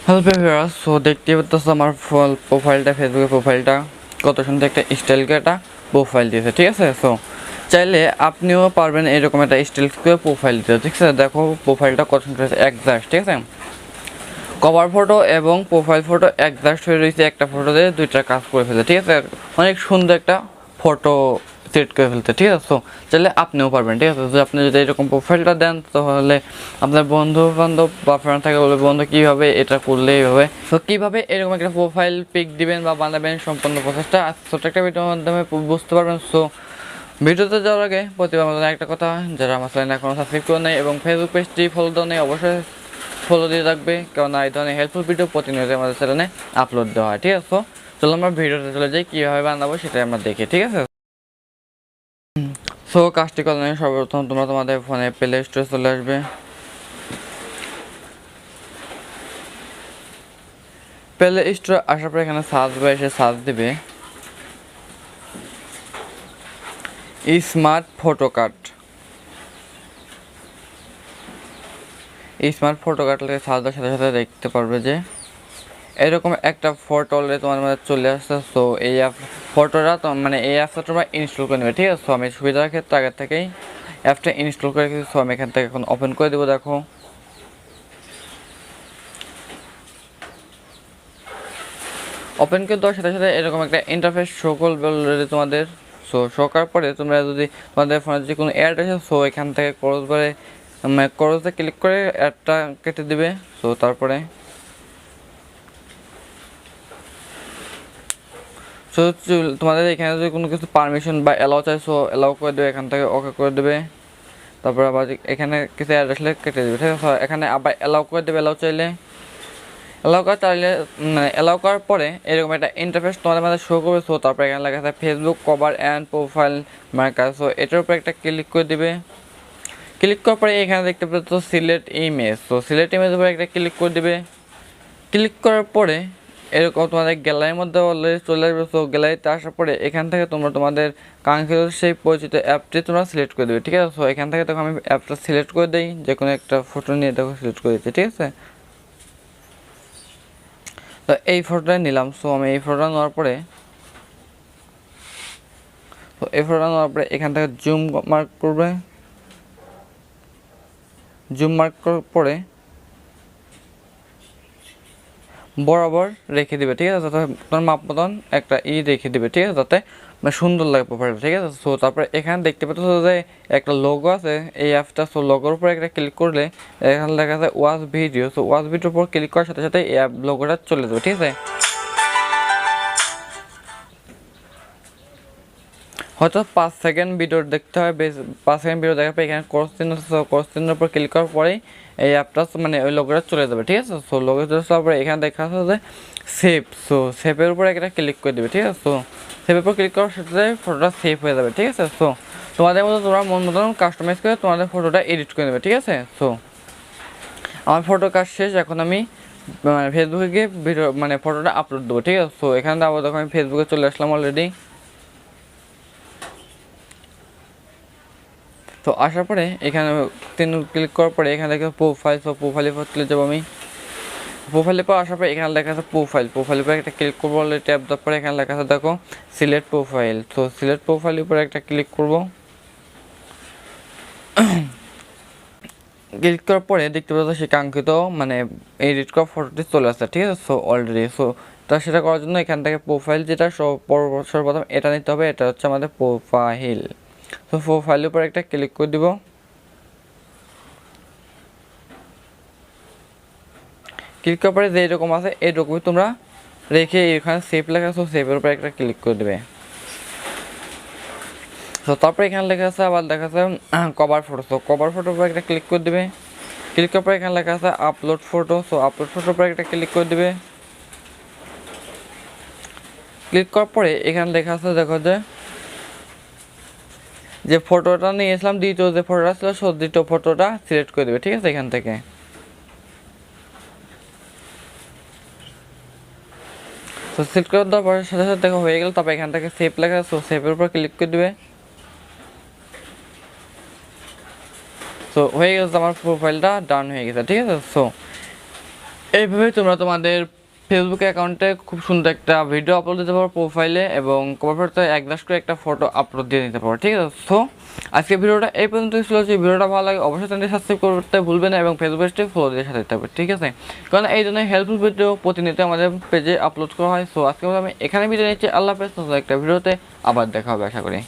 Hello viewers, so দেখতে পাচ্ছ আমার প্রোফাইলটা, ফেসবুকের প্রোফাইলটা কত সুন্দর একটা স্টাইল করে একটা প্রোফাইল দিয়েছে, ঠিক আছে। সো চাইলে আপনিও পারবেন এরকম একটা স্টাইল করে প্রোফাইল দিতে, ঠিক আছে। দেখো প্রোফাইলটা কত সুন্দর একজাস্ট, ঠিক আছে। কভার ফটো এবং প্রোফাইল ফটো একজাস্ট হয়ে রয়েছে, একটা ফটো দিয়ে দুইটা কাজ করে ফেলছে, ঠিক আছে। অনেক সুন্দর একটা ফটো সেট করে ফেলতে, ঠিক আছে। সো চাইলে আপনিও পারবেন, ঠিক আছে। যদি আপনি যদি এরকম প্রোফাইলটা দেন তাহলে আপনার বন্ধু বান্ধব বা ফ্রেন্ড থাকে বলে, বন্ধু কীভাবে এটা করলে এইভাবে, তো কীভাবে এরকম একটা প্রোফাইল পিক দিবেন বা বানাবেন সম্পূর্ণ প্রসেসটা ছোট্ট একটা ভিডিওর মাধ্যমে বুঝতে পারবেন। সো ভিডিওতে যাওয়ার আগে প্রতিবার মতন একটা কথা, যারা আমার চ্যানেল এখনও সাবস্ক্রাইব করে নেই এবং ফেসবুক পেজটি ফলো দেওয়া নেই, অবশ্যই ফলো দিয়ে রাখবে, কেননা এই ধরনের হেল্পফুল ভিডিও প্রতিনিয়ত আমাদের চ্যানেলে আপলোড দেওয়া হয়, ঠিক আছে। তো চলো আমরা ভিডিওতে চলে যাই, কীভাবে বানাবো সেটাই আমরা দেখি, ঠিক আছে। সো কাজটি করলে সর্বপ্রথম তোমরা তোমাদের ফোনে প্লে স্টোরে চলে আসবে। প্লে স্টোরে আসার পর এখানে সার্চ বা এসে সার্চ দিবে smart photo card. Smart photo কার্ডটাকে সার্চ দেওয়ার সাথে সাথে দেখতে পারবে যে এরকম একটা ফটো অলরেডি তোমার মধ্যে চলে আসছে। সো এই ফটোটা তো মানে এই অ্যাপটা তোমরা ইনস্টল করে নেবে, ঠিক আছে। সো আমি সুবিধার ক্ষেত্রে আগে থেকেই অ্যাপটা ইনস্টল করে রেখেছি। সো আমি এখান থেকে এখন ওপেন করে দেবো। দেখো ওপেন করে দেওয়ার সাথে সাথে এরকম একটা ইন্টারফেস শো করবে অলরেডি তোমাদের। সো শো করার পরে তোমরা যদি তোমাদের ফোনে যে কোনো অ্যাড আছে, সো এখান থেকে ক্রস করে ক্রসে ক্লিক করে অ্যাডটা কেটে দিবে। সো তারপরে সো তোমাদের এখানে যদি কোনো কিছু পারমিশন বা অ্যালাউ চাই, সো অ্যালাউ করে দেবে, এখান থেকে ওকে করে দেবে। তারপরে আবার এখানে কিছু অ্যাড আসলে কেটে দেবে, ঠিক আছে। এখানে আবার অ্যালাউ করে দেবে, অ্যালাউ চাইলে অ্যালাউ করা চাইলে মানে অ্যালাউ করার পরে এরকম একটা ইন্টারফেস তোমাদের মধ্যে শো করবে। সো তারপরে এখানে লেখা আছে Facebook cover and profile marker. So এটার উপর একটা ক্লিক করে দিবে। ক্লিক করার পরে এখানে দেখতে পাচ্ছ সিলেক্ট ইমেজ। সো সিলেক্ট ইমেজের উপরে একটা ক্লিক করে দিবে। ক্লিক করার পরে এরকম তোমাদের গ্যালারির মধ্যে অলরেডি চলে আসবে। সো গ্যালারিতে আসার পরে এখান থেকে তোমরা তোমাদের কাঙ্ক্ষিত সেই পরিচিত অ্যাপটি তোমরা সিলেক্ট করে দেবে, ঠিক আছে। সো এখান থেকে দেখো আমি অ্যাপটা সিলেক্ট করে দিই, যে কোনো একটা ফটো নিয়ে দেখো সিলেক্ট করে দিচ্ছি, ঠিক আছে। তো এই ফটোটা নিলাম। সো আমি এই ফটোটা নেওয়ার পরে এখান থেকে জুম মার্ক করবে। জুম মার্ক করার পরে বরাবর রেখে দিবে, ঠিক আছে। যাতে তোমার মাপ মতন একটা রেখে দিবে, ঠিক আছে, যাতে মানে সুন্দর লাগে প্রোফাইলটা, ঠিক আছে। সো তারপরে এখানে দেখতে পাচ্ছ যে একটা লোগো আছে এই অ্যাপটা। সো লোগোর উপরে একটা ক্লিক করলে এখানে লেখা আছে ওয়াচ ভিডিও। সো ওয়াচ ভিডিওর উপর ক্লিক করার সাথে সাথে এই অ্যাপ লোগোটা চলে যাবে, ঠিক আছে। হয়তো 5 সেকেন্ড ভিডিও দেখতে হয়, বেশ 5 সেকেন্ড ভিডিও দেখার পর এখানে ক্রস চিহ্ন, ক্রস চিহ্নের উপর ক্লিক করার পরেই এই অ্যাপটা মানে ওই লোগোটা চলে যাবে, ঠিক আছে। সো লোগো চলে যাওয়ার পরে এখানে দেখা যাচ্ছে যে সেভ। সো সেভের উপরে একটা ক্লিক করে দেবে, ঠিক আছে। সো সেভের উপর ক্লিক করার সাথে ফটোটা সেভ হয়ে যাবে, ঠিক আছে। সো তোমাদের মতো তোমরা মন মতন কাস্টমাইজ করে তোমাদের ফটোটা এডিট করে নেবে, ঠিক আছে। সো আমার ফটো কাজ শেষ, এখন আমি মানে ফেসবুকে গিয়ে ভিডিও মানে ফটোটা আপলোড দেবো, ঠিক আছে। সো এখানে আবার দেখো আমি ফেসবুকে চলে আসলাম অলরেডি। তো আসার পরে এখানে ক্লিক করার পরে এখানে দেখো প্রোফাইল। সো প্রোফাইলের পর চলে যাবো আমি। প্রোফাইলের পর আসার পরে এখানে লেখা আছে প্রোফাইল। প্রোফাইলের উপরে একটা ক্লিক করবো, অলরেডি ট্যাপ দেওয়ার পরে এখানে লেখা আছে দেখো সিলেক্ট প্রোফাইল। তো সিলেক্ট প্রোফাইলের উপরে একটা ক্লিক করবো। ক্লিক করার পরে দেখতে পাচ্ছ সে কাঙ্ক্ষিত মানে এডিট করা ফটোটি চলে আসছে, ঠিক আছে। সো অলরেডি সো তা সেটা করার জন্য এখান থেকে প্রোফাইল যেটা সর্বপ্রথম এটা নিতে হবে, এটা হচ্ছে আমাদের প্রোফাইল। তো প্রোফাইলের উপর একটা ক্লিক করে দিব। ক্লিক করার পরে যে এরকম আছে এইরকমই তোমরা রেখে এখানে সেভ লেখা আছে, সেভের উপরে একটা ক্লিক করে দেবে। তো তারপরে এখানে লেখা আছে আবার দেখা আছে কভার ফটো। তো কভার ফটোর উপরে একটা ক্লিক করে দেবে। ক্লিক করার পরে এখানে লেখা আছে আপলোড ফটো। সো আপলোড ফটোর উপরে একটা ক্লিক করে দেবে। ক্লিক করার পরে এখানে লেখা আছে দেখো যে ফটোটা নিয়েছিলাম, দ্বিতীয় যে ফটোটা ছিল সো দ্বিতীয় ফটোটা সিলেক্ট করে দেবে, ঠিক আছে। এখান থেকে তো সিলেক্ট করে দেওয়ার পরে সাথে সাথে দেখা হয়ে গেল। তারপর এখান থেকে সেভ লেখা, সো সেভের উপর ক্লিক করে দেবে। সো হয়ে গেছে, আমার প্রোফাইলটা ডান হয়ে গেছে, ঠিক আছে। সো এইভাবে তোমরা তোমাদের ফেসবুক অ্যাকাউন্টে খুব সুন্দর একটা ভিডিও আপলোড দিতে পারো প্রোফাইলে, এবং কভারটা এক গ্লাস করে একটা ফটো আপলোড দিয়ে দিতে পারো। ঠিক আছে, সো আজকে ভিডিওটা এই পর্যন্তই ছিল। যদি ভিডিওটা ভালো লাগে অবশ্যই চ্যানেলটি সাবস্ক্রাইব করতে ভুলবেন না এবং ফেসবুক পেজটি ফলো দিয়ে সাথে দিতে হবে। ঠিক আছে, কারণ এই জন্য হেল্পফুল ভিডিও প্রতিনিয়ত আমাদের পেজে আপলোড করা হয়। সো আজকে আমি এখানে ভিডিও নিচ্ছি। আল্লাহ হাফেজ। একটা ভিডিওতে আবার দেখা হবে আশা করি।